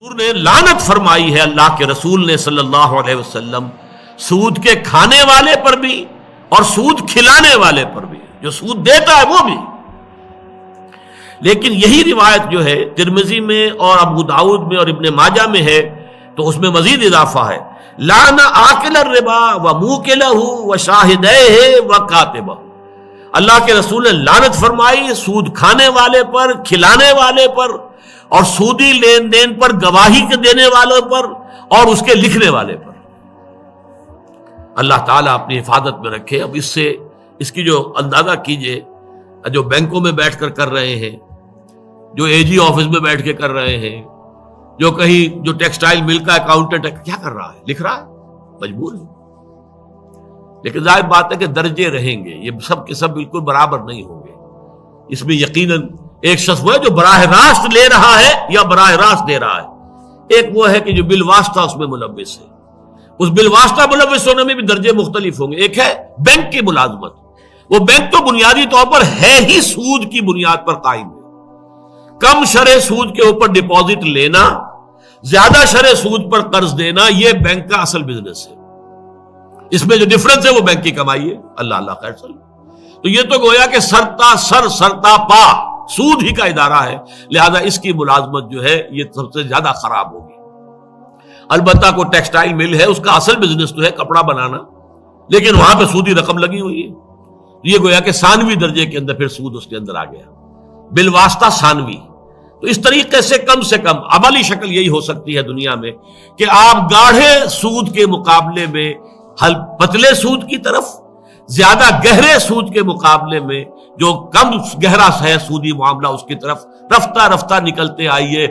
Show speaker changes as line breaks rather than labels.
حضور نے لعنت فرمائی ہے اللہ کے رسول نے صلی اللہ علیہ وسلم سود کے کھانے والے پر بھی اور سود کھلانے والے پر بھی، جو سود دیتا ہے وہ بھی۔ لیکن یہی روایت جو ہے ترمذی میں اور ابو داؤد میں اور ابن ماجہ میں ہے تو اس میں مزید اضافہ ہے، لعن آکل الربا وموکلہ وشاہدیہ وکاتبہ۔ اللہ کے رسول نے لعنت فرمائی سود کھانے والے پر، کھلانے والے پر، اور سودی لین دین پر گواہی کے دینے والوں پر اور اس کے لکھنے والے پر۔ اللہ تعالیٰ اپنی حفاظت میں رکھے۔ اب اس کی جو اندازہ کیجئے، جو بینکوں میں بیٹھ کر کر رہے ہیں، جو اے جی آفس میں بیٹھ کے کر رہے ہیں، جو ٹیکسٹائل مل کا اکاؤنٹنٹ ہے، کیا کر رہا ہے؟ لکھ رہا ہے، مجبور ہے۔ لیکن ظاہر بات ہے کہ درجے رہیں گے، یہ سب کے سب بالکل برابر نہیں ہوں گے۔ اس میں یقیناً ایک شخص وہ ہے جو براہ راست لے رہا ہے یا براہ راست دے رہا ہے، ایک وہ ہے کہ جو بالواسطہ اس میں ملوث ہے۔ اس بالواسطہ ملوث ہونے میں بھی درجے مختلف ہوں گے۔ ایک ہے بینک کی ملازمت، وہ بینک تو بنیادی طور پر ہے ہی سود کی بنیاد پر قائم ہے۔ کم شرح سود کے اوپر ڈپازٹ لینا، زیادہ شرح سود پر قرض دینا، یہ بینک کا اصل بزنس ہے۔ اس میں جو ڈفرنس ہے وہ بینک کی کمائی ہے۔ اللہ خیر صلی۔ تو یہ تو گویا کہ سرتا پا سود ہی کا ادارہ ہے، لہذا اس کی ملازمت جو ہے یہ سب سے زیادہ خراب ہوگی۔ البتہ کوئی ٹیکسٹائل مل ہے، اس کا اصل بزنس تو ہے کپڑا بنانا، لیکن وہاں پہ سودی رقم لگی ہوئی ہے، یہ گویا کہ ثانوی درجے کے اندر پھر سود اس کے اندر آ گیا، بالواسطہ ثانوی۔ تو اس طریقے سے کم عملی شکل یہی ہو سکتی ہے دنیا میں کہ آپ گاڑھے سود کے مقابلے میں پتلے سود کی طرف، زیادہ گہرے سود کے مقابلے میں جو کم گہرا ہے سودی معاملہ، اس کی طرف رفتہ رفتہ نکلتے آئیے۔